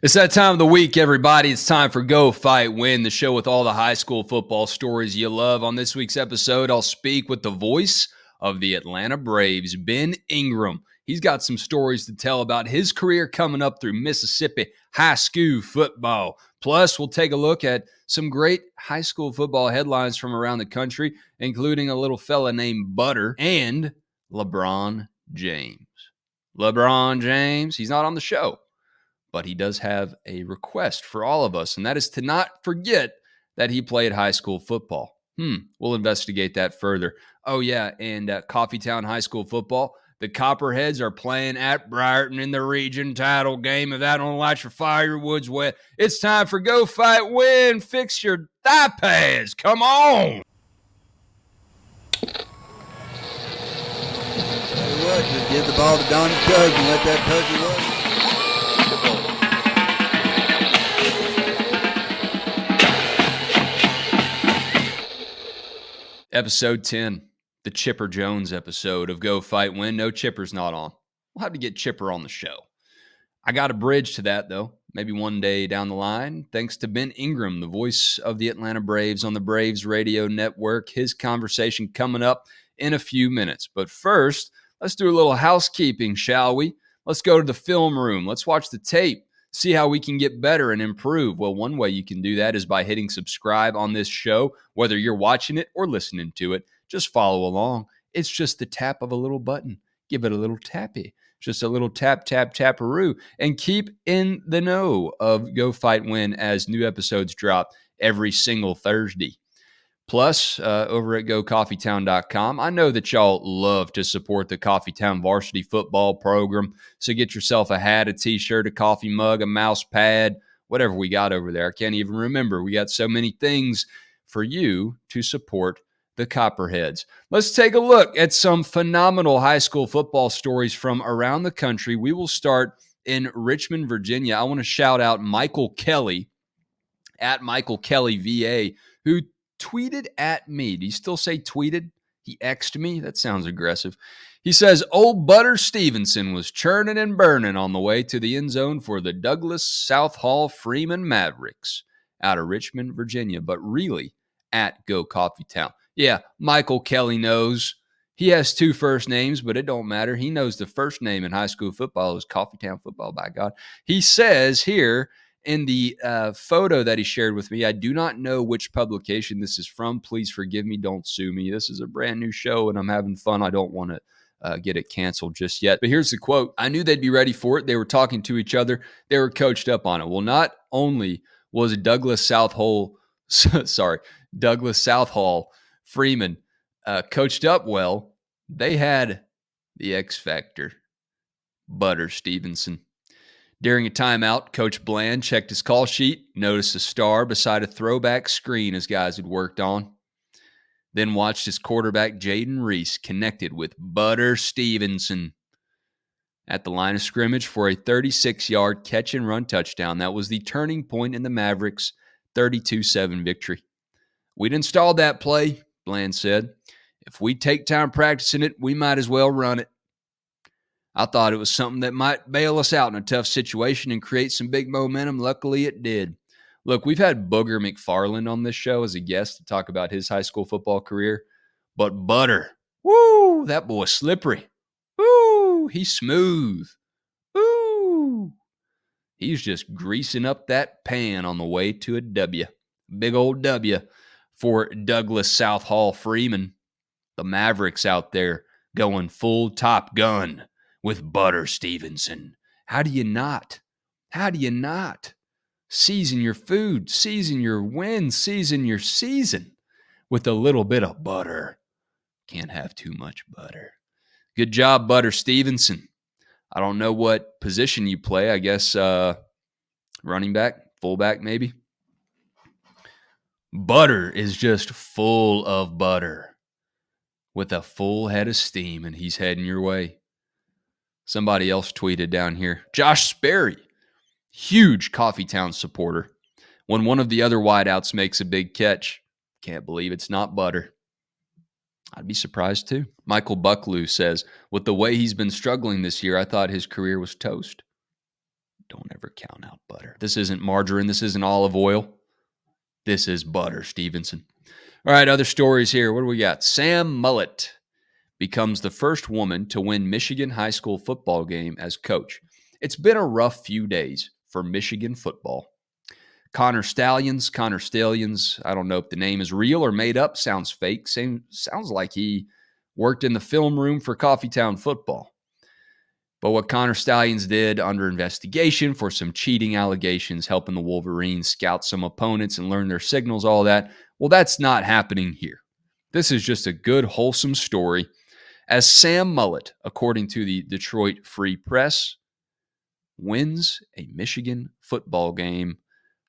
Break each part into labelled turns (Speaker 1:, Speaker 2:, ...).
Speaker 1: It's that time of the week, everybody. It's time for Go Fight Win, the show with all the high school football stories you love. On this week's episode, I'll speak with the voice of the Atlanta Braves, Ben Ingram. He's got some stories to tell about his career coming up through Mississippi high school football. Plus, we'll take a look at some great high school football headlines from around the country, including a little fella named Butter and LeBron James. LeBron James, he's not on the show, but he does have a request for all of us, and that is to not forget that he played high school football. We'll investigate that further. Oh, yeah, and Coffeetown High School football, the Copperheads are playing at Briarton in the region title game. If that don't light your fire, your wood's wet. It's time for Go Fight Win. Fix your thigh pads. Come on.
Speaker 2: Tell you what, just give the ball to Donnie Tug and let that Tuggy work.
Speaker 1: Episode 10, the Chipper Jones episode of Go Fight Win. No, Chipper's not on. We'll have to get Chipper on the show. I got a bridge to that, though, maybe one day down the line, thanks to Ben Ingram, the voice of the Atlanta Braves on the Braves Radio Network. His conversation coming up in a few minutes. But first, let's do a little housekeeping, shall we? Let's go to the film room. Let's watch the tape. See how we can get better and improve. Well, one way you can do that is by hitting subscribe on this show, whether you're watching it or listening to it. Just follow along. It's just the tap of a little button. Give it a little tappy. Just a little tap, tap, taparoo. And keep in the know of Go Fight Win as new episodes drop every single Thursday. Plus, over at GoCoffeetown.com, I know that y'all love to support the Coffeetown varsity football program, so get yourself a hat, a t-shirt, a coffee mug, a mouse pad, whatever we got over there. I can't even remember. We got so many things for you to support the Copperheads. Let's take a look at some phenomenal high school football stories from around the country. We will start in Richmond, Virginia. I want to shout out Michael Kelly, at Michael Kelly VA, who tweeted at me. Do you still say tweeted? He X'd me? That sounds aggressive. He says, old Butter Stevenson was churning and burning on the way to the end zone for the Douglas South Hall Freeman Mavericks out of Richmond, Virginia, but really at Go Coffeetown. Yeah, Michael Kelly knows. He has two first names, but it don't matter. He knows the first name in high school football is Coffeetown football, by God. He says here, in the photo that he shared with me, I do not know which publication this is from. Please forgive me. Don't sue me. This is a brand new show, and I'm having fun. I don't want to get it canceled just yet. But here's the quote. I knew they'd be ready for it. They were talking to each other. They were coached up on it. Well, not only was Douglas South Hall Freeman coached up well, they had the X Factor, Butter Stevenson. During a timeout, Coach Bland checked his call sheet, noticed a star beside a throwback screen his guys had worked on, then watched his quarterback Jaden Reese connected with Butter Stevenson at the line of scrimmage for a 36-yard catch-and-run touchdown. That was the turning point in the Mavericks' 32-7 victory. We'd installed that play, Bland said. If we take time practicing it, we might as well run it. I thought it was something that might bail us out in a tough situation and create some big momentum. Luckily, it did. Look, we've had Booger McFarland on this show as a guest to talk about his high school football career. But Butter, woo, that boy's slippery. Woo, he's smooth. Woo, he's just greasing up that pan on the way to a W. Big old W for Douglas South Hall Freeman. The Mavericks out there going full Top Gun with Butter Stevenson. How do you not? How do you not? Season your food, season your win, season your season with a little bit of butter. Can't have too much butter. Good job, Butter Stevenson. I don't know what position you play. I guess running back, fullback maybe. Butter is just full of butter with a full head of steam, and he's heading your way. Somebody else tweeted down here, Josh Sperry, huge Coffeetown supporter. When one of the other wideouts makes a big catch, can't believe it's not Butter. I'd be surprised too. Michael Bucklew says, with the way he's been struggling this year, I thought his career was toast. Don't ever count out butter. This isn't margarine. This isn't olive oil. This is butter, Stevenson. All right, other stories here. What do we got? Sam Mullet becomes the first woman to win Michigan high school football game as coach. It's been a rough few days for Michigan football. Connor Stallions, I don't know if the name is real or made up, sounds fake. Sounds like he worked in the film room for Coffeetown football. But what Connor Stallions did under investigation for some cheating allegations, helping the Wolverines scout some opponents and learn their signals, all that, well, that's not happening here. This is just a good, wholesome story. As Sam Mullet, according to the Detroit Free Press, wins a Michigan football game,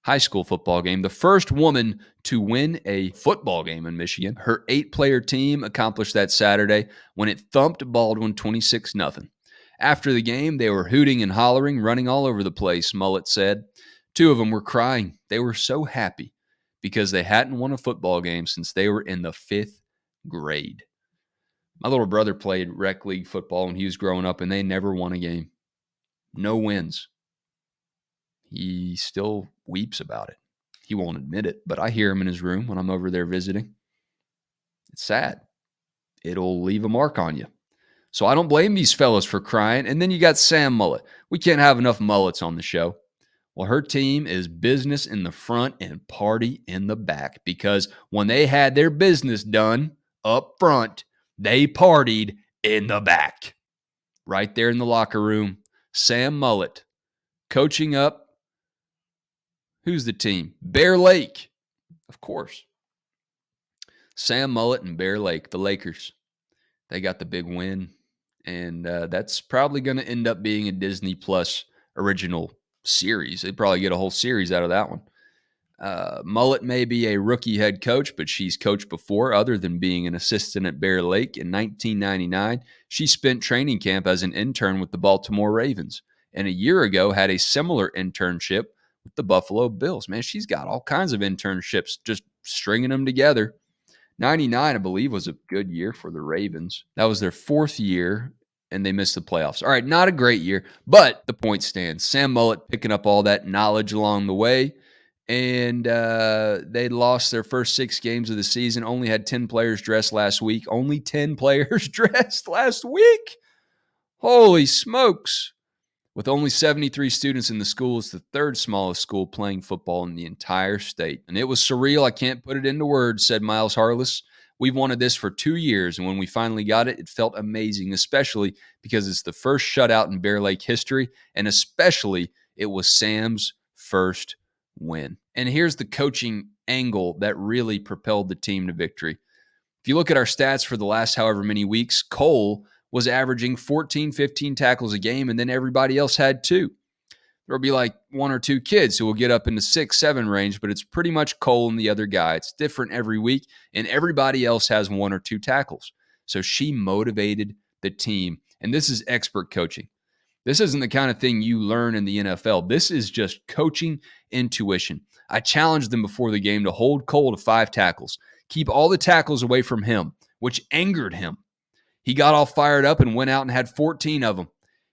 Speaker 1: high school football game, the first woman to win a football game in Michigan. Her 8-player team accomplished that Saturday when it thumped Baldwin 26-0. After the game, they were hooting and hollering, running all over the place, Mullet said. 2 of them were crying. They were so happy because they hadn't won a football game since they were in the 5th grade. My little brother played rec league football when he was growing up, and they never won a game. No wins. He still weeps about it. He won't admit it, but I hear him in his room when I'm over there visiting. It's sad. It'll leave a mark on you. So I don't blame these fellas for crying. And then you got Sam Mullet. We can't have enough mullets on the show. Well, her team is business in the front and party in the back, because when they had their business done up front, they partied in the back. Right there in the locker room, Sam Mullet coaching up. Who's the team? Bear Lake, of course. Sam Mullet and Bear Lake, the Lakers. They got the big win. And that's probably going to end up being a Disney Plus original series. They'd probably get a whole series out of that one. Mullet may be a rookie head coach, but she's coached before. Other than being an assistant at Bear Lake in 1999, she spent training camp as an intern with the Baltimore Ravens. And a year ago had a similar internship with the Buffalo Bills. Man, she's got all kinds of internships, just stringing them together. 99, I believe, was a good year for the Ravens. That was their 4th year, and they missed the playoffs. All right, not a great year, but the point stands. Sam Mullet picking up all that knowledge along the way, and they lost their first 6 games of the season, only had 10 players dressed last week. Only 10 players dressed last week? Holy smokes. With only 73 students in the school, it's the 3rd smallest school playing football in the entire state. And it was surreal. I can't put it into words, said Miles Harless. We've wanted this for 2 years, and when we finally got it, it felt amazing, especially because it's the first shutout in Bear Lake history, and especially it was Sam's first win. And here's the coaching angle that really propelled the team to victory. If you look at our stats for the last however many weeks, Cole was averaging 14, 15 tackles a game, and then everybody else had 2. There'll be like 1 or 2 kids who will get up into 6, 7 range, but it's pretty much Cole and the other guy. It's different every week, and everybody else has 1 or 2 tackles. So she motivated the team, and this is expert coaching. This isn't the kind of thing you learn in the NFL. This is just coaching intuition. I challenged them before the game to hold Cole to 5 tackles, keep all the tackles away from him, which angered him. He got all fired up and went out and had 14 of them.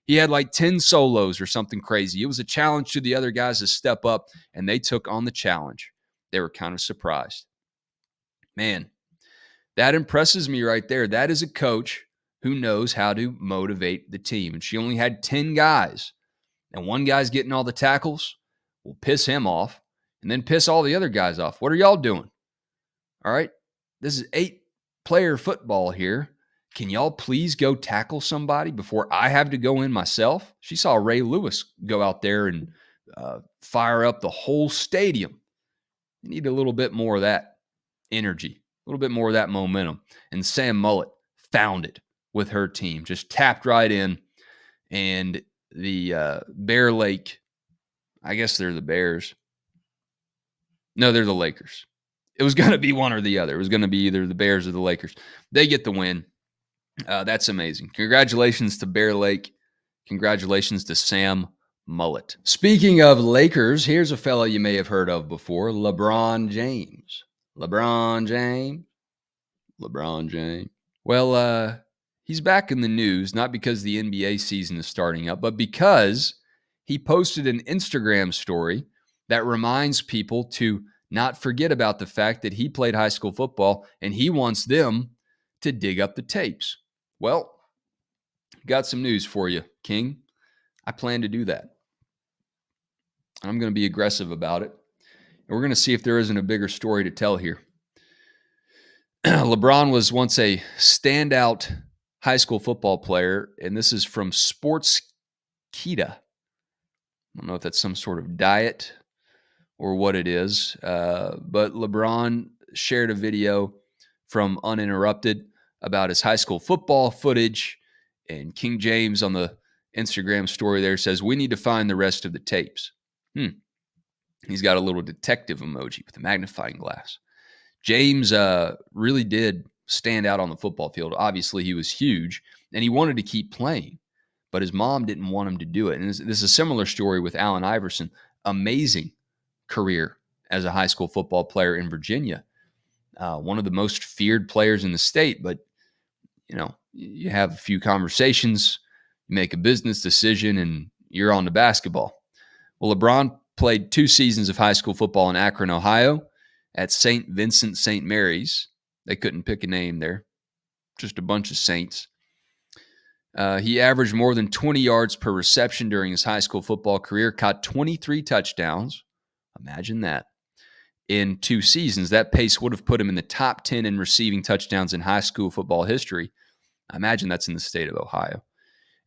Speaker 1: He had like 10 solos or something crazy. It was a challenge to the other guys to step up, and they took on the challenge. They were kind of surprised. Man, that impresses me right there. That is a coach who knows how to motivate the team. And she only had 10 guys. And one guy's getting all the tackles. Will piss him off and then piss all the other guys off. What are y'all doing? All right. This is 8-player football here. Can y'all please go tackle somebody before I have to go in myself? She saw Ray Lewis go out there and fire up the whole stadium. You need a little bit more of that energy, a little bit more of that momentum. And Sam Mullet found it with her team, just tapped right in. And the Bear Lake, I guess they're the Bears. No, they're the Lakers. It was going to be one or the other. It was going to be either the Bears or the Lakers. They get the win. That's amazing. Congratulations to Bear Lake. Congratulations to Sam Mullet. Speaking of Lakers, here's a fella you may have heard of before, LeBron James. LeBron James. Well, he's back in the news, not because the NBA season is starting up, but because he posted an Instagram story that reminds people to not forget about the fact that he played high school football and he wants them to dig up the tapes. Well, got some news for you, King. I plan to do that. I'm going to be aggressive about it. And we're going to see if there isn't a bigger story to tell here. LeBron was once a standout high school football player, and this is from Sports Keto. I don't know if that's some sort of diet or what it is, but LeBron shared a video from Uninterrupted about his high school football footage, and King James on the Instagram story there says, "We need to find the rest of the tapes." He's got a little detective emoji with a magnifying glass. James really did stand out on the football field. Obviously, he was huge, and he wanted to keep playing, but his mom didn't want him to do it. And this is a similar story with Allen Iverson. Amazing career as a high school football player in Virginia. One of the most feared players in the state, but you have a few conversations, you make a business decision, and you're on to basketball. Well, LeBron played 2 seasons of high school football in Akron, Ohio, at St. Vincent St. Mary's. They couldn't pick a name there. Just a bunch of saints. He averaged more than 20 yards per reception during his high school football career, caught 23 touchdowns. Imagine that. In 2 seasons, that pace would have put him in the top 10 in receiving touchdowns in high school football history. I imagine that's in the state of Ohio.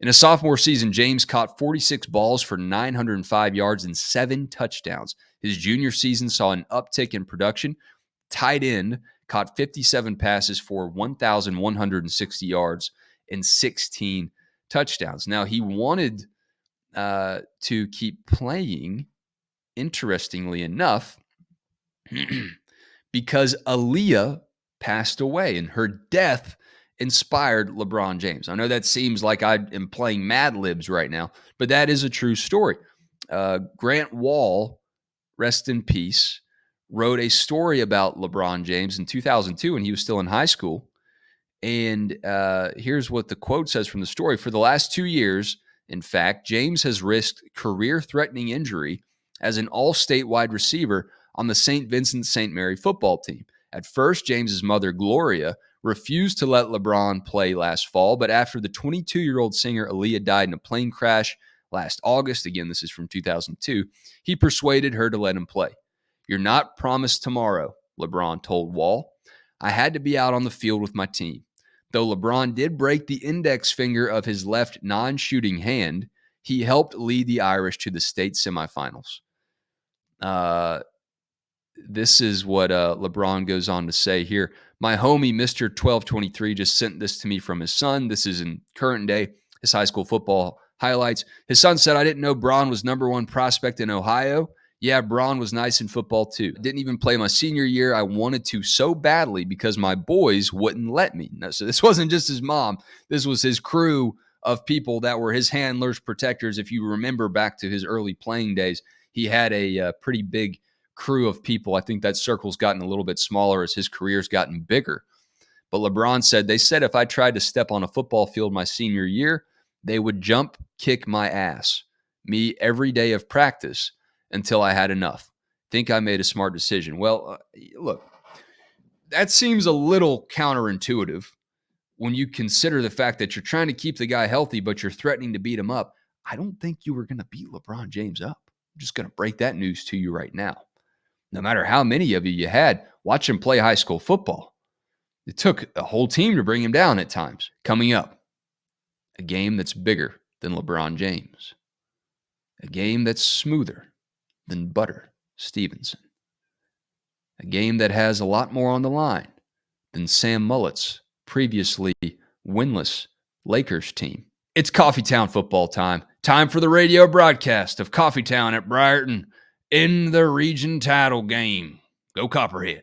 Speaker 1: In a sophomore season, James caught 46 balls for 905 yards and 7 touchdowns. His junior season saw an uptick in production. Tight end caught 57 passes for 1,160 yards and 16 touchdowns. Now, he wanted to keep playing, interestingly enough, because Aaliyah passed away, and her death inspired LeBron James. I know that seems like I am playing Mad Libs right now, but that is a true story. Grant Wall, rest in peace, wrote a story about LeBron James in 2002 when he was still in high school. And here's what the quote says from the story. For the last 2 years, in fact, James has risked career-threatening injury as an all-state wide receiver on the St. Vincent St. Mary football team. At first, James's mother, Gloria, refused to let LeBron play last fall, but after the 22-year-old singer Aaliyah died in a plane crash last August, again, this is from 2002, he persuaded her to let him play. "You're not promised tomorrow," LeBron told Wall. "I had to be out on the field with my team." Though LeBron did break the index finger of his left non-shooting hand, he helped lead the Irish to the state semifinals. This is what LeBron goes on to say here. "My homie, Mr. 1223, just sent this to me from his son." This is in current day, his high school football highlights. His son said, "I didn't know Bron was #1 prospect in Ohio. Yeah, Bron was nice in football too. Didn't even play my senior year. I wanted to so badly because my boys wouldn't let me." No, so this wasn't just his mom. This was his crew of people that were his handlers, protectors. If you remember back to his early playing days, he had a pretty big crew of people. I think that circle's gotten a little bit smaller as his career's gotten bigger. But LeBron said, "They said if I tried to step on a football field my senior year, they would jump kick my ass, me every day of practice until I had enough. Think I made a smart decision." Well, look, that seems a little counterintuitive when you consider the fact that you're trying to keep the guy healthy, but you're threatening to beat him up. I don't think you were going to beat LeBron James up. I'm just going to break that news to you right now. No matter how many of you had, watch him play high school football. It took a whole team to bring him down at times. Coming up, a game that's bigger than LeBron James. A game that's smoother than Butter Stevenson. A game that has a lot more on the line than Sam Mullet's previously winless Lakers team. It's Coffeetown football time. Time for the radio broadcast of Coffeetown at Briarton in the region title game. Go Copperhead.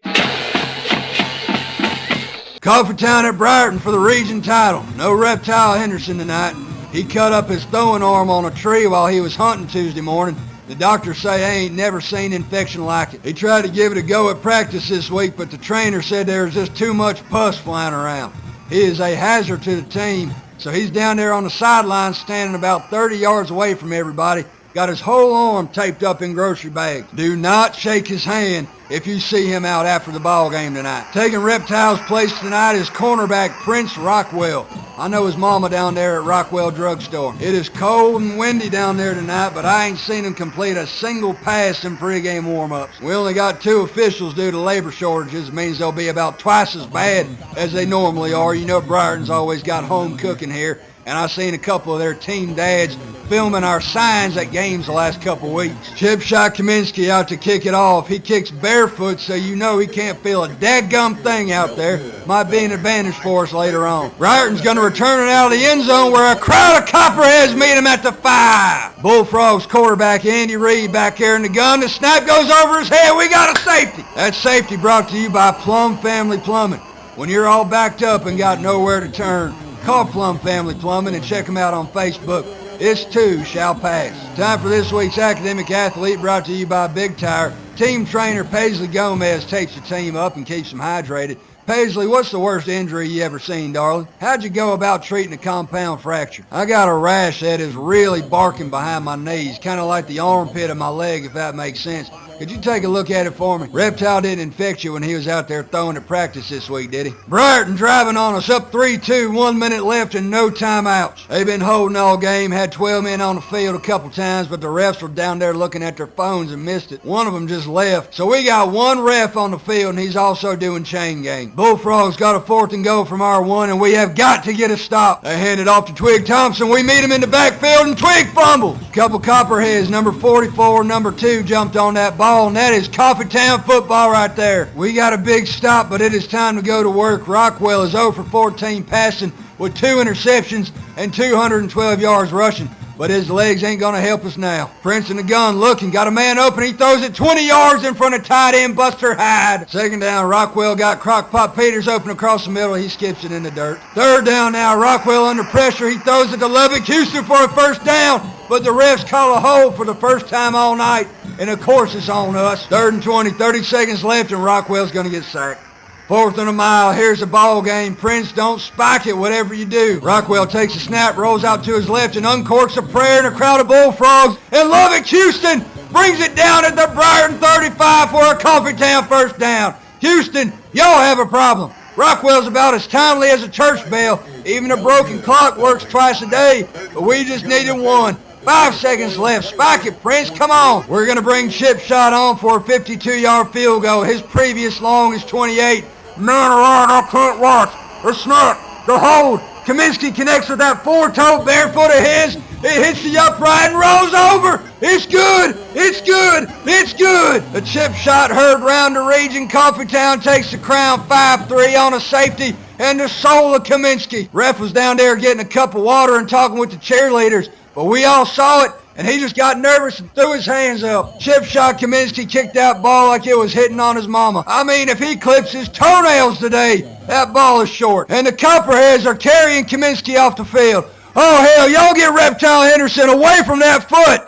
Speaker 2: Coffeetown at Briarton for the region title. No Reptile Henderson tonight. He cut up his throwing arm on a tree while he was hunting Tuesday morning. The doctors say they ain't never seen infection like it. He tried to give it a go at practice this week, but the trainer said there was just too much pus flying around. He is a hazard to the team, so he's down there on the sidelines standing about 30 yards away from everybody, Got his whole arm taped up in grocery bags. Do not shake his hand if you see him out after the ball game tonight. Taking Reptile's place tonight is cornerback Prince Rockwell. I know his mama down there at Rockwell Drugstore. It is cold and windy down there tonight, but I ain't seen him complete a single pass in pregame warm-ups. We only got 2 officials due to labor shortages. It means they'll be about twice as bad as they normally are. You know Briarton's always got home cooking here, and I've seen a couple of their team dads filming our signs at games the last couple weeks. Chip shot Kaminsky out to kick it off. He kicks barefoot, so you know he can't feel a dadgum thing out there. Might be an advantage for us later on. Briarton's going to return it out of the end zone where a crowd of copperheads meet him at the 5. Bullfrogs quarterback Andy Reid back here in the gun. The snap goes over his head. We got a safety. That safety brought to you by Plum Family Plumbing. When you're all backed up and got nowhere to turn, call Plum Family Plumbing and check them out on Facebook. This too shall pass. Time for this week's Academic Athlete, brought to you by Big Tire. Team trainer Paisley Gomez takes the team up and keeps them hydrated. Paisley, what's the worst injury you ever seen, darling? How'd you go about treating a compound fracture? I got a rash that is really barking behind my knees, kind of like the armpit of my leg, if that makes sense. Could you take a look at it for me? Reptile didn't infect you when he was out there throwing at practice this week, did he? Briarton driving on us up 3-2, 1 minute left and no timeouts. They've been holding all game, had 12 men on the field a couple times, but the refs were down there looking at their phones and missed it. One of them just left. So we got one ref on the field and he's also doing chain gang. Bullfrogs got a 4th and goal from our 1 and we have got to get a stop. They hand it off to Twig Thompson. We meet him in the backfield and Twig fumbles. Couple copperheads, number 44, number 2 jumped on that ball. And that is Coffeetown football right there. We got a big stop, but it is time to go to work. Rockwell is 0 for 14 passing with 2 interceptions and 212 yards rushing. But his legs ain't going to help us now. Prince in the gun looking, got a man open. He throws it 20 yards in front of tight end Buster Hyde. 2nd down, Rockwell got Crockpot Peters open across the middle. He skips it in the dirt. 3rd down now, Rockwell under pressure. He throws it to Lubbock Houston for a 1st down. But the refs call a hold for the first time all night. And of course it's on us. 3rd and 20, 30 seconds left, and Rockwell's going to get sacked. 4th and a mile, here's the ball game. Prince, don't spike it, whatever you do. Rockwell takes a snap, rolls out to his left, and uncorks a prayer in a crowd of bullfrogs. And Lubbock Houston brings it down at the Briarton 35 for a Coffeetown 1st down. Houston, y'all have a problem. Rockwell's about as timely as a church bell. Even a broken clock works twice a day, but we just needed one. 5 seconds left. Spike it, Prince. Come on. We're going to bring Chip Shot on for a 52-yard field goal. His previous long is 28. Man alive, I can't watch. The snap, the hold. Kaminsky connects with that 4-toe barefoot of his. It hits the upright and rolls over. It's good. It's good. It's good. The Chip Shot heard round the region. Coffeetown takes the crown 5-3 on a safety and the soul of Kaminsky. Ref was down there getting a cup of water and talking with the cheerleaders. But we all saw it, and he just got nervous and threw his hands up. Chip Shot Kaminsky kicked that ball like it was hitting on his mama. I mean, if he clips his toenails today, that ball is short. And the Copperheads are carrying Kaminsky off the field. Oh, hell, y'all get Reptile Henderson away from that foot.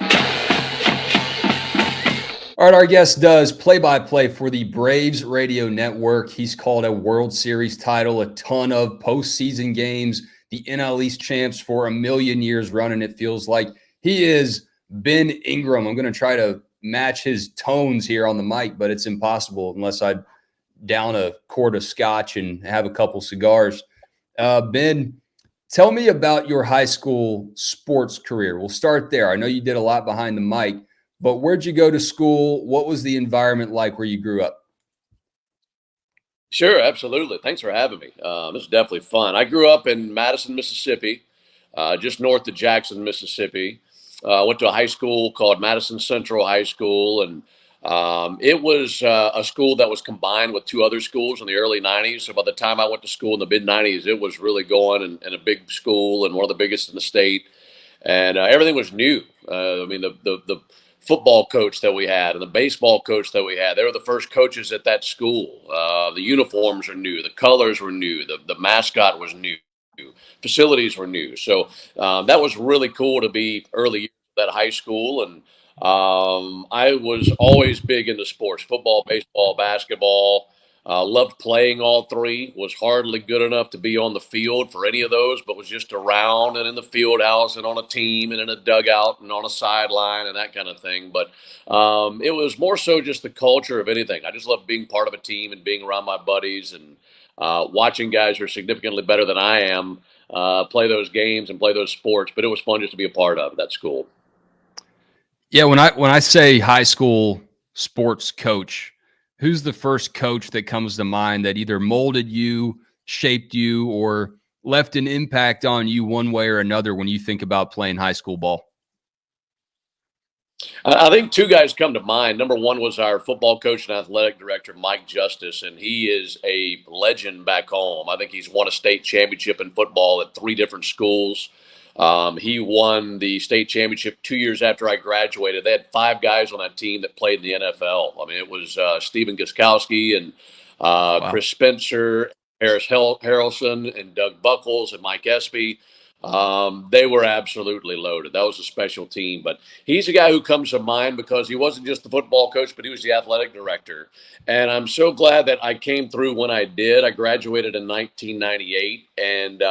Speaker 1: All right, our guest does play-by-play for the Braves Radio Network. He's called a World Series title, a ton of postseason games, the NL East champs for a million years running, it feels like. He is Ben Ingram. I'm going to try to match his tones here on the mic, but it's impossible unless I down a quart of scotch and have a couple cigars. Ben, tell me about your high school sports career. We'll start there. I know you did a lot behind the mic, but where'd you go to school? What was the environment like where you grew up?
Speaker 3: Sure, absolutely. Thanks for having me. This is definitely fun. I grew up in Madison, Mississippi, just north of Jackson, Mississippi. Went to a high school called Madison Central High School, and it was a school that was combined with 2 other schools in the early 90s. So by the time I went to school in the mid-90s, it was really going and a big school and one of the biggest in the state. And everything was new. I mean, the football coach that we had and the baseball coach that we had, they were the first coaches at that school. The uniforms are new. The colors were new. The mascot was new. Facilities were new. So that was really cool to be early at that high school. And I was always big into sports, football, baseball, basketball. Loved playing all three. Was hardly good enough to be on the field for any of those, but was just around and in the field house and on a team and in a dugout and on a sideline and that kind of thing. But it was more so just the culture of anything. I just loved being part of a team and being around my buddies and watching guys who are significantly better than I am play those games and play those sports. But it was fun just to be a part of that school.
Speaker 1: Yeah, when I say high school sports coach, who's the first coach that comes to mind that either molded you, shaped you, or left an impact on you one way or another when you think about playing high school ball?
Speaker 3: I think two guys come to mind. Number one was our football coach and athletic director, Mike Justice, and he is a legend back home. I think he's won a state championship in football at 3 different schools. He won the state championship 2 years after I graduated. They had 5 guys on that team that played in the NFL. I mean, it was Stephen Gostkowski and
Speaker 1: Wow.
Speaker 3: Chris Spencer, Harris Harrelson, and Doug Buckles and Mike Espy. They were absolutely loaded. That was a special team. But he's a guy who comes to mind because he wasn't just the football coach, but he was the athletic director. And I'm so glad that I came through when I did. I graduated in 1998, and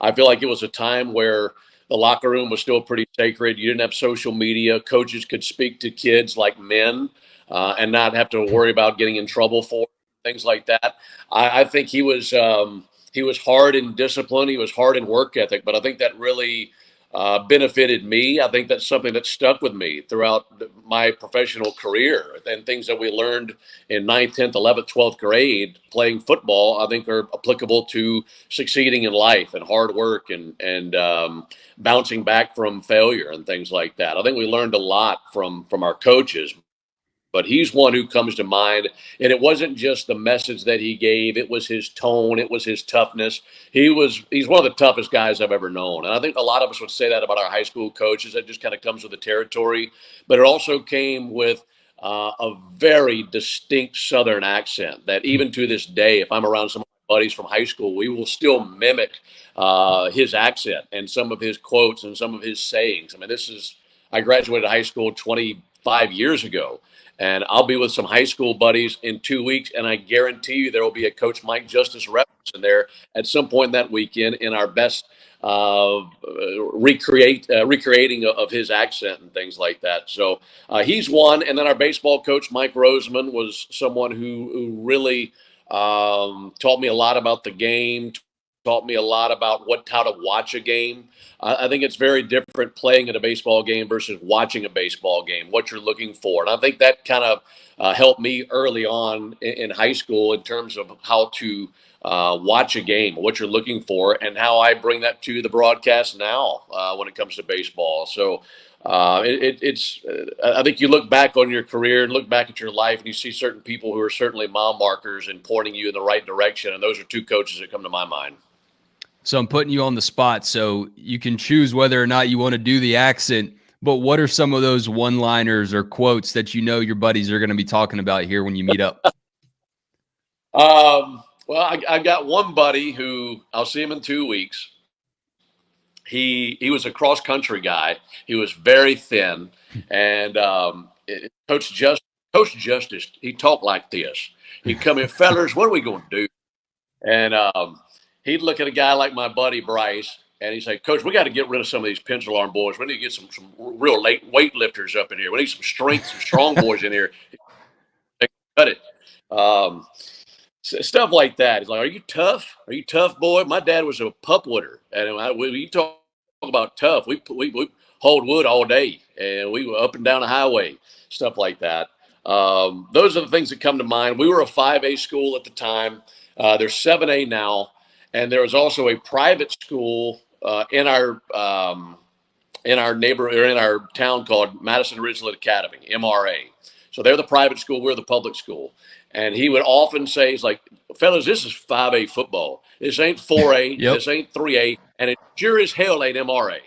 Speaker 3: I feel like it was a time where the locker room was still pretty sacred. You didn't have social media. Coaches could speak to kids like men and not have to worry about getting in trouble for things like that. I think he was hard in discipline. He was hard in work ethic, but I think that really benefited me. I think that's something that stuck with me throughout my professional career, and things that we learned in 9th, 10th, 11th, 12th grade playing football, I think are applicable to succeeding in life and hard work and bouncing back from failure and things like that. I think we learned a lot from our coaches. But he's one who comes to mind. And it wasn't just the message that he gave. It was his tone. It was his toughness. He's one of the toughest guys I've ever known. And I think a lot of us would say that about our high school coaches. That just kind of comes with the territory. But it also came with a very distinct Southern accent that even to this day, if I'm around some of my buddies from high school, we will still mimic his accent and some of his quotes and some of his sayings. I mean, I graduated high school 25 years ago. And I'll be with some high school buddies in 2 weeks, and I guarantee you there will be a Coach Mike Justice reference in there at some point that weekend in our best recreating of his accent and things like that. So he's one. And then our baseball coach, Mike Roseman, was someone who really taught me a lot about the game, taught me a lot about how to watch a game. I think it's very different playing at a baseball game versus watching a baseball game, what you're looking for. And I think that kind of helped me early on in high school in terms of how to watch a game, what you're looking for, and how I bring that to the broadcast now when it comes to baseball. So I think you look back on your career and look back at your life and you see certain people who are certainly mile markers and pointing you in the right direction. And those are 2 coaches that come to my mind.
Speaker 1: So I'm putting you on the spot, so you can choose whether or not you want to do the accent. But what are some of those one-liners or quotes that you know your buddies are going to be talking about here when you meet up?
Speaker 3: Well, I got one buddy who I'll see him in 2 weeks. He was a cross country guy. He was very thin, and Coach Justice, he talked like this. He'd come in, fellas, what are we going to do? And he'd look at a guy like my buddy Bryce, and he'd say, Coach, we got to get rid of some of these pencil arm boys. We need to get some real weightlifters up in here. We need some strength, some strong boys in here. Cut it. Stuff like that. He's like, are you tough? Are you tough, boy? My dad was a pup wooder. And when you talk about tough, we hold wood all day. And we were up and down the highway, stuff like that. Those are the things that come to mind. We were a 5A school at the time. There's 7A now. And there was also a private school in our neighborhood, or in our town, called Madison Ridgeland Academy, MRA. So they're the private school, we're the public school. And he would often say, he's like, fellas, this is 5A football. This ain't 4A,
Speaker 1: Yep.
Speaker 3: This ain't 3A, and it sure as hell ain't MRA.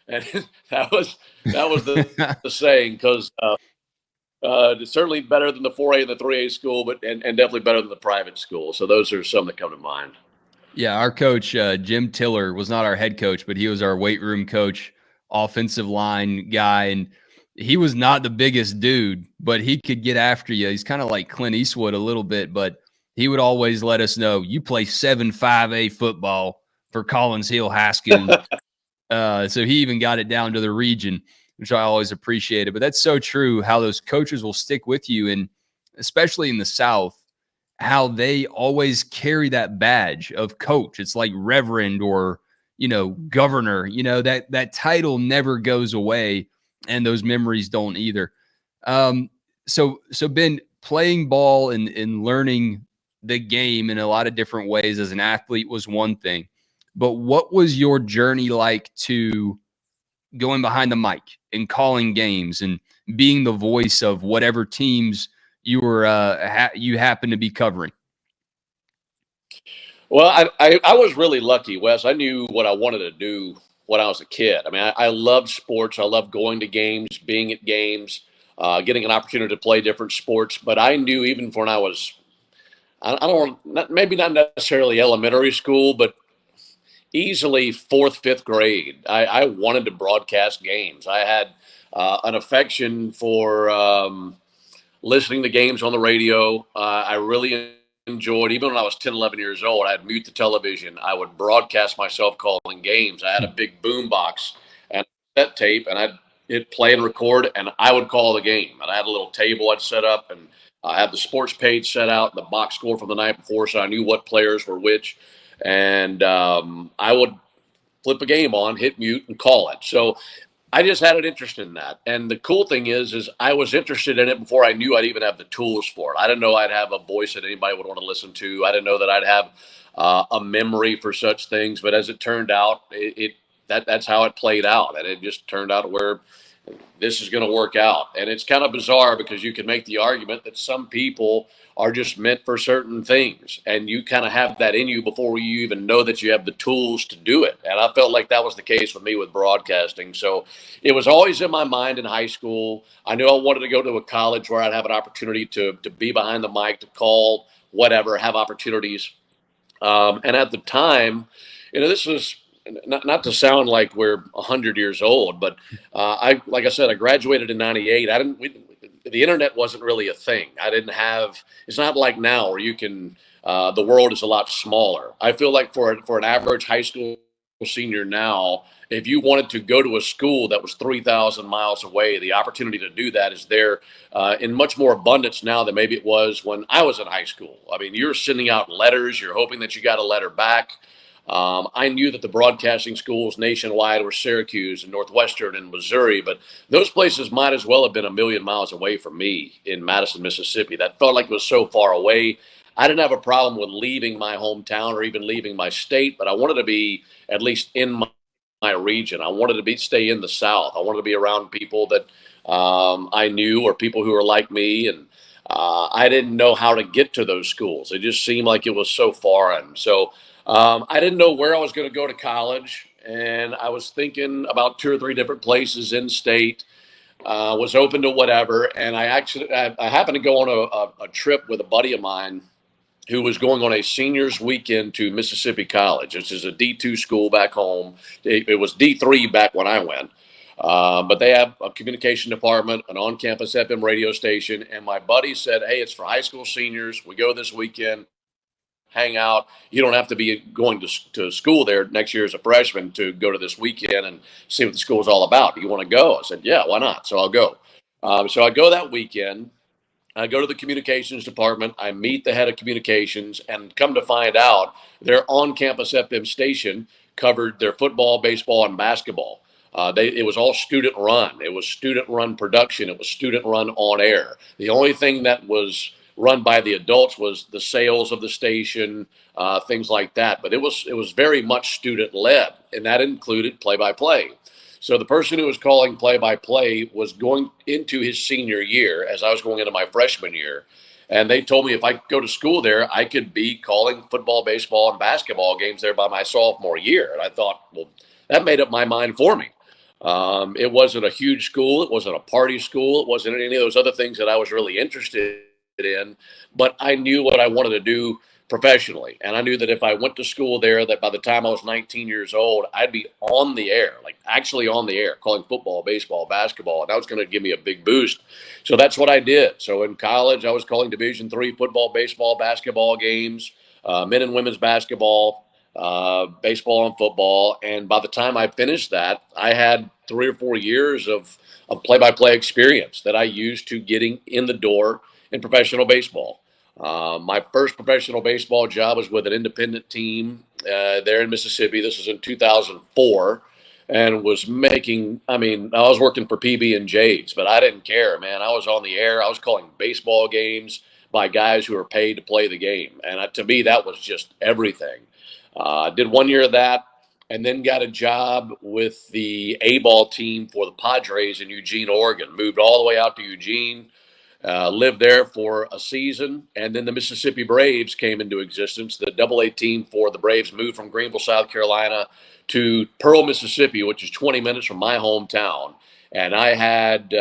Speaker 3: And that was the saying, because it's certainly better than the 4A and the 3A school, but and definitely better than the private school. So those are some that come to mind.
Speaker 1: Yeah, our coach, Jim Tiller, was not our head coach, but he was our weight room coach, offensive line guy. And he was not the biggest dude, but he could get after you. He's kind of like Clint Eastwood a little bit, but he would always let us know, you play 7-5A football for Collins Hill High School. So he even got it down to the region, which I always appreciated. But that's so true, how those coaches will stick with you, and especially in the South, how they always carry that badge of coach. It's like reverend or, governor, that title never goes away, and those memories don't either. So Ben, playing ball and learning the game in a lot of different ways as an athlete was one thing, but what was your journey like to going behind the mic and calling games and being the voice of whatever teams you were you happen to be covering?
Speaker 3: Well, I was really lucky, Wes. I knew what I wanted to do when I was a kid. I mean, I loved sports. I loved going to games, being at games, getting an opportunity to play different sports. But I knew even when I was, I don't, maybe not necessarily elementary school, but easily fourth, fifth grade, I wanted to broadcast games. I had an affection for listening to games on the radio. I really enjoyed, even when I was 10, 11 years old, I'd mute the television. I would broadcast myself calling games. I had a big boom box and that tape, and I'd hit play and record, and I would call the game. And I had a little table I'd set up, and I had the sports page set out, the box score from the night before, so I knew what players were which. And I would flip a game on, hit mute, and call it. So I just had an interest in that. And the cool thing is I was interested in it before I knew I'd even have the tools for it. I didn't know I'd have a voice that anybody would want to listen to. I didn't know that I'd have a memory for such things. But as it turned out, that's how it played out. And it just turned out where this is going to work out. And it's kind of bizarre because you can make the argument that some people are just meant for certain things, and you kind of have that in you before you even know that you have the tools to do it. And I felt like that was the case with me with broadcasting. So it was always in my mind in high school. I knew I wanted to go to a college where I'd have an opportunity to be behind the mic, to call, whatever, have opportunities. And at the time, this was not to sound like we're 100 years old, but like I said, I graduated in '98. The internet wasn't really a thing. It's not like now where you can, the world is a lot smaller. I feel like for an average high school senior now, if you wanted to go to a school that was 3,000 miles away, the opportunity to do that is there in much more abundance now than maybe it was when I was in high school. I mean, you're sending out letters, you're hoping that you got a letter back. I knew that the broadcasting schools nationwide were Syracuse and Northwestern and Missouri, but those places might as well have been a million miles away from me in Madison, Mississippi. That felt like it was so far away. I didn't have a problem with leaving my hometown or even leaving my state, but I wanted to be at least in my region. I wanted to stay in the South. I wanted to be around people that I knew or people who were like me, and I didn't know how to get to those schools. It just seemed like it was so foreign. So I didn't know where I was going to go to college, and I was thinking about 2 or 3 different places in state. Was open to whatever, and I happened to go on a trip with a buddy of mine who was going on a seniors weekend to Mississippi College, which is a D2 school back home. It was D3 back when I went. But they have a communication department, an on-campus FM radio station, and my buddy said, hey, it's for high school seniors. We go this weekend, hang out. You don't have to be going to school there next year as a freshman to go to this weekend and see what the school is all about. Do you want to go? I said, yeah, why not? So I'll go. So I go that weekend. I go to the communications department. I meet the head of communications, and come to find out their on-campus FM station covered their football, baseball, and basketball. It was all student run. It was student run production. It was student run on air. The only thing that was run by the adults was the sales of the station, things like that. But it was very much student led, and that included play-by-play. So the person who was calling play-by-play was going into his senior year as I was going into my freshman year. And they told me if I go to school there, I could be calling football, baseball, and basketball games there by my sophomore year. And I thought, well, that made up my mind for me. It wasn't a huge school. It wasn't a party school. It wasn't any of those other things that I was really interested in. But I knew what I wanted to do professionally. And I knew that if I went to school there, that by the time I was 19 years old, I'd be on the air, like actually on the air, calling football, baseball, basketball. And that was going to give me a big boost. So that's what I did. So in college, I was calling Division III football, baseball, basketball games, men and women's basketball, baseball and football. And by the time I finished that, I had 3 or 4 years of play-by-play experience that I used to getting in the door in professional baseball. My first professional baseball job was with an independent team there in Mississippi. This was in 2004, and was making. I mean, I was working for PB and J's, but I didn't care, man. I was on the air. I was calling baseball games by guys who were paid to play the game, and to me, that was just everything. I did 1 year of that, and then got a job with the A-ball team for the Padres in Eugene, Oregon. Moved all the way out to Eugene. Lived there for a season, and then the Mississippi Braves came into existence. The Double-A team for the Braves moved from Greenville, South Carolina, to Pearl, Mississippi, which is 20 minutes from my hometown. And I had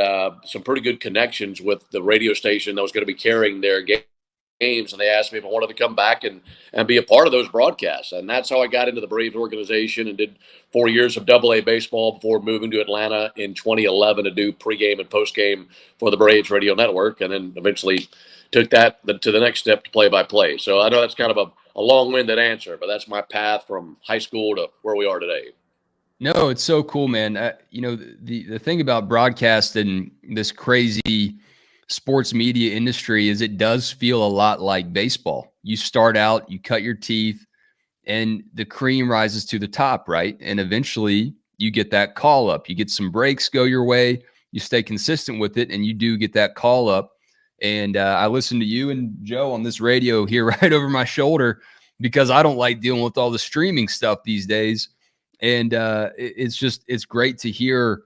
Speaker 3: some pretty good connections with the radio station that was going to be carrying their games, and they asked me if I wanted to come back and be a part of those broadcasts. And that's how I got into the Braves organization and did 4 years of Double-A baseball before moving to Atlanta in 2011 to do pregame and postgame for the Braves radio network, and then eventually took that to the next step to play-by-play. So I know that's kind of a long-winded answer, but that's my path from high school to where we are today.
Speaker 1: No, it's so cool, man. The thing about broadcast and this crazy sports media industry is it does feel a lot like baseball. You start out, you cut your teeth, and the cream rises to the top, right? And eventually you get that call up. You get some breaks go your way. You stay consistent with it, and you do get that call up. And I listen to you and Joe on this radio here right over my shoulder because I don't like dealing with all the streaming stuff these days. And it's great to hear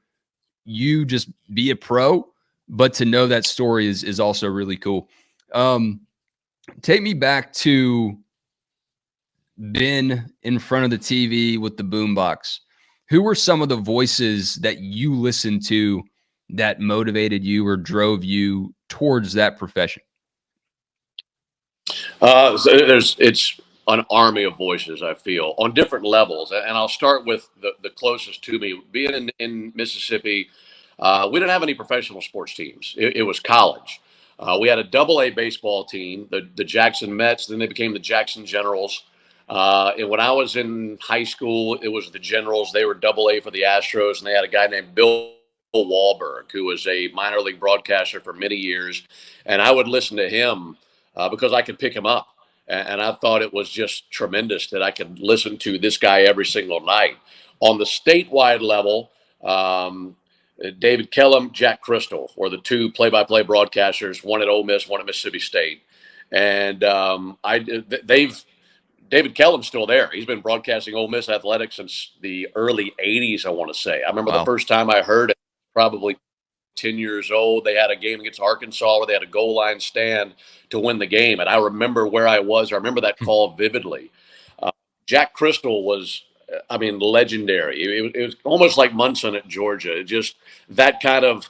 Speaker 1: you just be a pro, but to know that story is also really cool. Take me back to Ben in front of the TV with the boombox. Who were some of the voices that you listened to that motivated you or drove you towards that profession?
Speaker 3: So it's an army of voices, I feel, on different levels. And I'll start with the closest to me. Being in Mississippi, we didn't have any professional sports teams. It was college. We had a Double-A baseball team, the Jackson Mets. Then they became the Jackson Generals. And when I was in high school, it was the Generals. They were Double-A for the Astros, and they had a guy named Bill Wahlberg, who was a minor league broadcaster for many years. And I would listen to him because I could pick him up. And I thought it was just tremendous that I could listen to this guy every single night. On the statewide level, David Kellum, Jack Crystal were the two play-by-play broadcasters, one at Ole Miss, one at Mississippi State. And David Kellum's still there. He's been broadcasting Ole Miss athletics since the early 80s, I want to say. I remember the first time I heard it, probably 10 years old. They had a game against Arkansas where they had a goal line stand to win the game. And I remember where I was. I remember that call vividly. Jack Crystal was, legendary. It was almost like Munson at Georgia. Just that kind of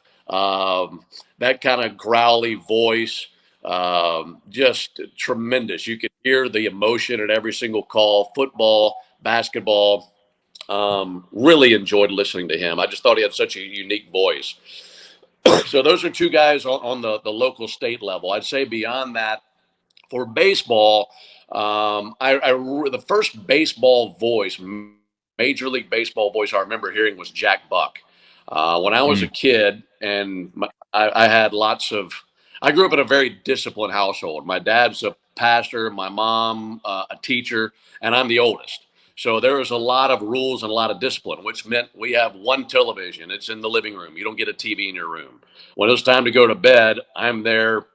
Speaker 3: growly voice, just tremendous. You could hear the emotion at every single call. Football, basketball. Really enjoyed listening to him. I just thought he had such a unique voice. So those are two guys on the local state level. I'd say beyond that, for baseball, the first baseball voice, Major League Baseball voice I remember hearing was Jack Buck. When I was a kid, and I had I grew up in a very disciplined household. My dad's a pastor, my mom a teacher, and I'm the oldest. So there was a lot of rules and a lot of discipline, which meant we have one television. It's in the living room. You don't get a TV in your room. When it was time to go to bed, I'm there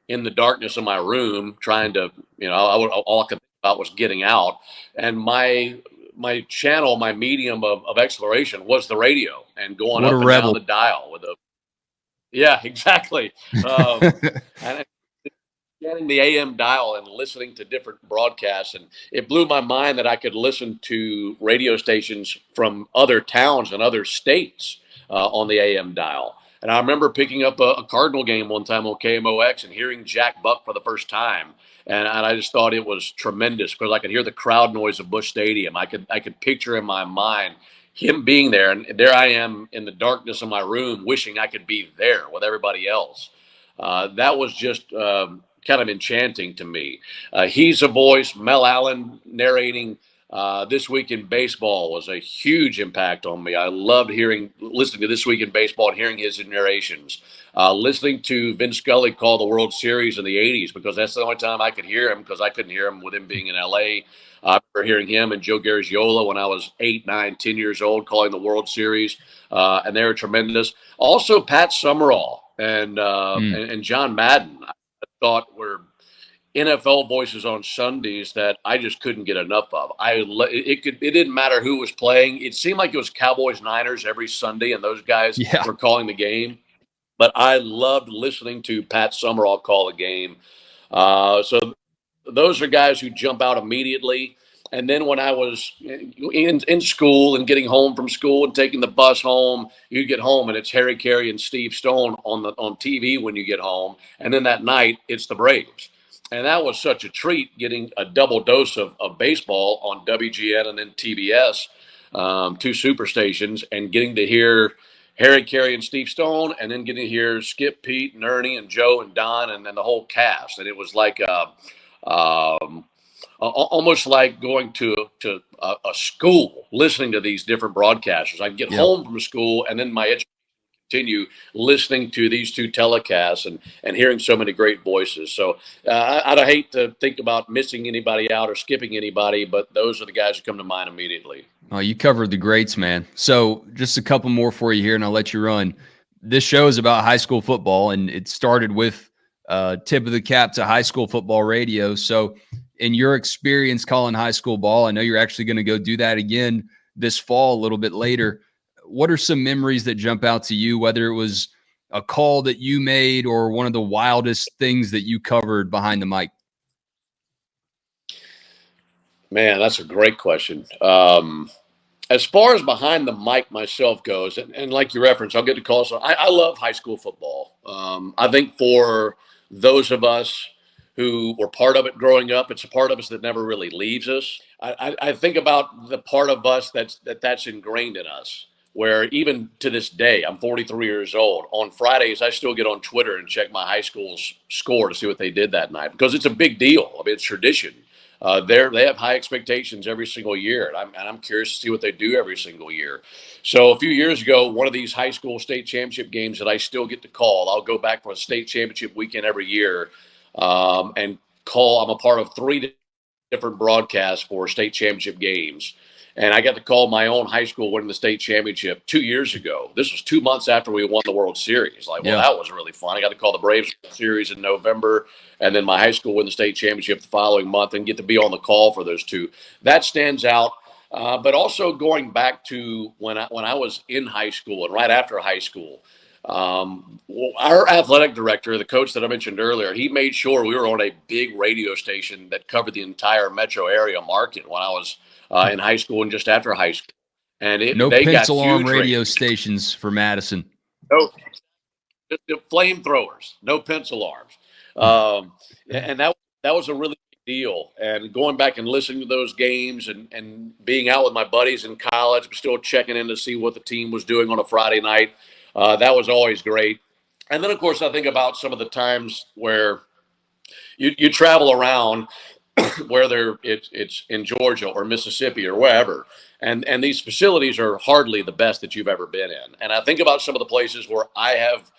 Speaker 3: in the darkness of my room trying to, all I could think about was getting out. And my channel, my medium of exploration was the radio and going up and down the dial with yeah, exactly. And getting the AM dial and listening to different broadcasts. And it blew my mind that I could listen to radio stations from other towns and other states on the AM dial. And I remember picking up a Cardinal game one time on KMOX and hearing Jack Buck for the first time. And I just thought it was tremendous because I could hear the crowd noise of Busch Stadium. I could picture in my mind him being there. And there I am in the darkness of my room wishing I could be there with everybody else. That was just kind of enchanting to me. He's a voice. Mel Allen narrating This Week in Baseball was a huge impact on me. I loved listening to This Week in Baseball and hearing his narrations. Listening to Vince Scully call the World Series in the 80s because that's the only time I could hear him because I couldn't hear him with him being in L.A. I remember hearing him and Joe Garagiola when I was 8, 9, 10 years old calling the World Series, and they were tremendous. Also, Pat Summerall and John Madden, I thought were NFL voices on Sundays that I just couldn't get enough of. It didn't matter who was playing. It seemed like it was Cowboys Niners every Sunday, and those guys were calling the game. But I loved listening to Pat Summerall call a game. So those are guys who jump out immediately. And then when I was in school and getting home from school and taking the bus home, you get home and it's Harry Carey and Steve Stone on TV when you get home. And then that night, it's the Braves. And that was such a treat, getting a double dose of baseball on WGN and then TBS, two super stations, and getting to hear Harry Carey and Steve Stone, and then getting to hear Skip, Pete, and Ernie, and Joe, and Don, and then the whole cast. And it was like almost like going to a school, listening to these different broadcasters. I'd get home from school, and then my education continue listening to these two telecasts and hearing so many great voices. So I'd hate to think about missing anybody out or skipping anybody, but those are the guys who come to mind immediately.
Speaker 1: Oh, you covered the greats, man. So just a couple more for you here, and I'll let you run. This show is about high school football, and it started with tip of the cap to high school football radio. So in your experience calling high school ball, I know you're actually going to go do that again this fall a little bit later. What are some memories that jump out to you, whether it was a call that you made or one of the wildest things that you covered behind the mic?
Speaker 3: Man, that's a great question. As far as behind the mic myself goes, and like you referenced, I'll get to call. So I love high school football. I think for those of us who were part of it growing up, it's a part of us that never really leaves us. I think about the part of us that's ingrained in us, where even to this day, I'm 43 years old. On Fridays, I still get on Twitter and check my high school's score to see what they did that night because it's a big deal. I mean, it's tradition. They have high expectations every single year, and I'm curious to see what they do every single year. So a few years ago, one of these high school state championship games that I still get to call, I'll go back for a state championship weekend every year and call. I'm a part of 3 different broadcasts for state championship games. And I got to call my own high school winning the state championship 2 years ago. This was 2 months after we won the World Series. That was really fun. I got to call the Braves series in November, and then my high school win the state championship the following month and get to be on the call for those two. That stands out. But also going back to when I was in high school and right after high school, our athletic director, the coach that I mentioned earlier, he made sure we were on a big radio station that covered the entire metro area market when I was in high school and just after high school. And
Speaker 1: they pencil arm radio stations for Madison.
Speaker 3: No, the flamethrowers, no pencil arms. And that was a really big deal. And going back and listening to those games and being out with my buddies in college, still checking in to see what the team was doing on a Friday night. That was always great. And then, of course, I think about some of the times where you travel around, whether it's in Georgia or Mississippi or wherever, and these facilities are hardly the best that you've ever been in. And I think about some of the places where I have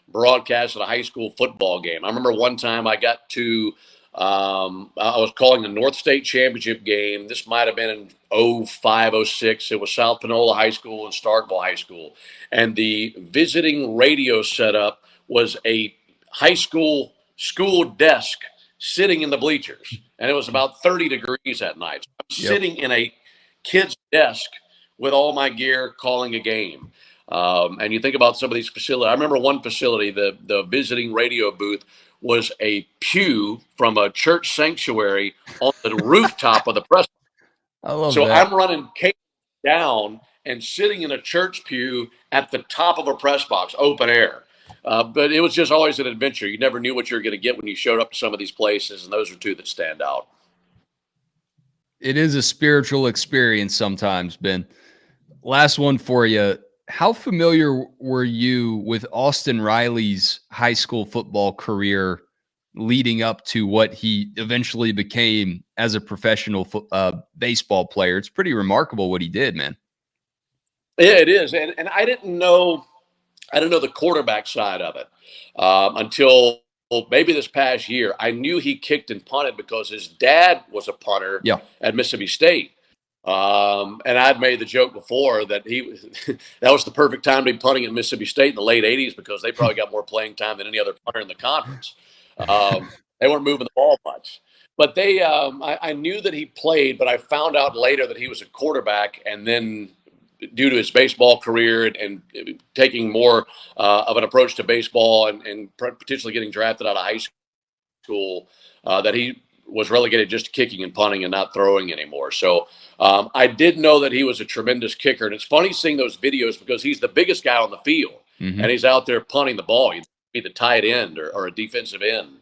Speaker 3: broadcast at a high school football game. I remember one time I got to I was calling the North State Championship game. This might have been in 05, 06. It was South Panola High School and Starkville High School. And the visiting radio setup was a high school desk sitting in the bleachers. And it was about 30 degrees that night. So I'm sitting in a kid's desk with all my gear calling a game. And you think about some of these facilities. I remember one facility, the visiting radio booth was a pew from a church sanctuary on the rooftop of the press.
Speaker 1: I love
Speaker 3: so
Speaker 1: that.
Speaker 3: I'm running cable down, and sitting in a church pew at the top of a press box, open air. But it was just always an adventure. You never knew what you were going to get when you showed up to some of these places, and those are two that stand out.
Speaker 1: It is a spiritual experience sometimes, Ben. Last one for you. How familiar were you with Austin Riley's high school football career leading up to what he eventually became as a professional baseball player? It's pretty remarkable what he did, man.
Speaker 3: Yeah, it is. And I didn't know the quarterback side of it until maybe this past year. I knew he kicked and punted because his dad was a punter at Mississippi State. And I'd made the joke before that that was the perfect time to be punting at Mississippi State in the late 80s because they probably got more playing time than any other punter in the conference. They weren't moving the ball much. But I knew that he played, but I found out later that he was a quarterback, and then due to his baseball career and taking more of an approach to baseball and potentially getting drafted out of high school, that he was relegated just to kicking and punting and not throwing anymore. So I did know that he was a tremendous kicker. And it's funny seeing those videos because he's the biggest guy on the field, and he's out there punting the ball. He'd be the tight end or a defensive end.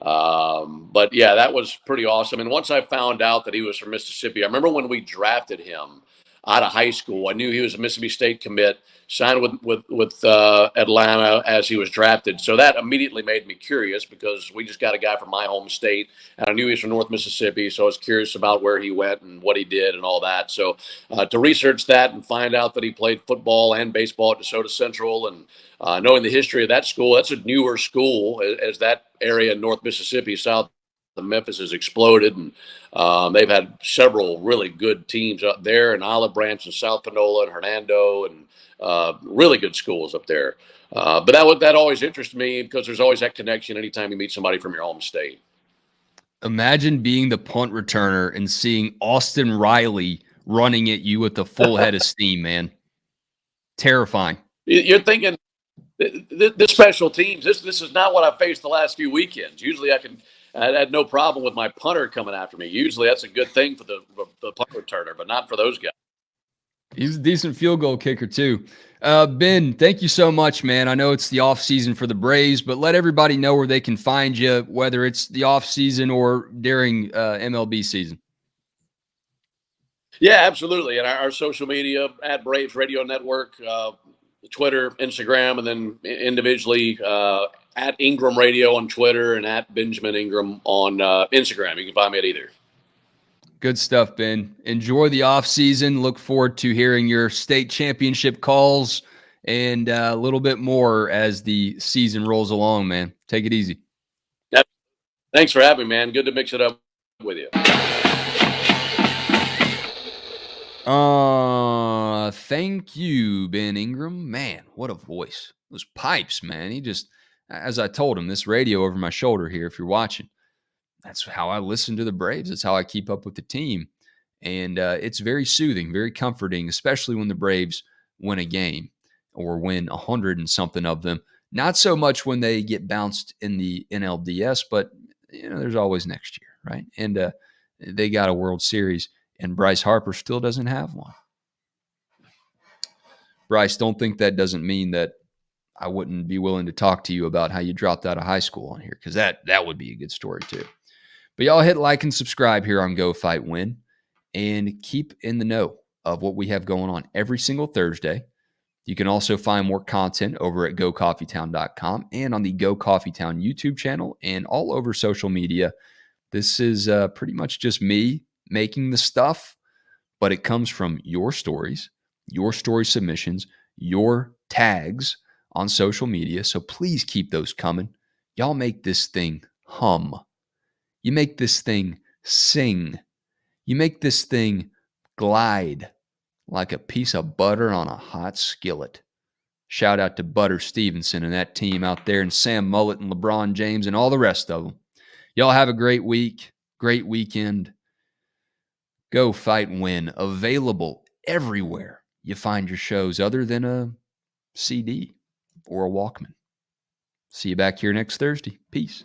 Speaker 3: But yeah, that was pretty awesome. And once I found out that he was from Mississippi, I remember when we drafted him out of high school, I knew he was a Mississippi State commit, signed with Atlanta as he was drafted. So that immediately made me curious because we just got a guy from my home state, and I knew he was from North Mississippi. So I was curious about where he went and what he did and all that. So to research that and find out that he played football and baseball at DeSoto Central, and knowing the history of that school, that's a newer school as that area in North Mississippi, south of Memphis, has exploded, and they've had several really good teams up there in Olive Branch and South Panola and Hernando, and really good schools up there. But that always interests me because there's always that connection anytime you meet somebody from your home state.
Speaker 1: Imagine being the punt returner and seeing Austin Riley running at you with a full head of steam, man. Terrifying.
Speaker 3: You're thinking, this special teams, this is not what I've faced the last few weekends. Usually I had no problem with my punter coming after me. Usually that's a good thing for the punt returner, but not for those guys.
Speaker 1: He's a decent field goal kicker too. Ben, thank you so much, man. I know it's the off season for the Braves, but let everybody know where they can find you, whether it's the off season or during MLB season.
Speaker 3: Yeah, absolutely. And our social media at Braves Radio Network, Twitter, Instagram, and then individually at Ingram Radio on Twitter and at Benjamin Ingram on Instagram. You can find me at either.
Speaker 1: Good stuff, Ben. Enjoy the off season. Look forward to hearing your state championship calls and a little bit more as the season rolls along, man. Take it easy.
Speaker 3: Yep. Thanks for having me, man. Good to mix it up with you.
Speaker 1: Thank you, Ben Ingram. Man, what a voice. Those pipes, man. He just, as I told him, this radio over my shoulder here, if you're watching, that's how I listen to the Braves. That's how I keep up with the team. And it's very soothing, very comforting, especially when the Braves win a game or win 100 and something of them. Not so much when they get bounced in the NLDS, but there's always next year, right? And they got a World Series, and Bryce Harper still doesn't have one. Bryce, don't think that doesn't mean that I wouldn't be willing to talk to you about how you dropped out of high school on here, because that would be a good story too. But y'all hit like and subscribe here on Go Fight Win and keep in the know of what we have going on every single Thursday. You can also find more content over at GoCoffeetown.com and on the Go Coffeetown YouTube channel and all over social media. This is pretty much just me making the stuff, but it comes from your stories, your story submissions, your tags on social media. So please keep those coming. Y'all make this thing hum. You make this thing sing. You make this thing glide like a piece of butter on a hot skillet. Shout out to Butter Stevenson and that team out there, and Sam Mullet and LeBron James and all the rest of them. Y'all have a great week, great weekend. Go Fight Win. Available everywhere you find your shows other than a CD or a Walkman. See you back here next Thursday. Peace.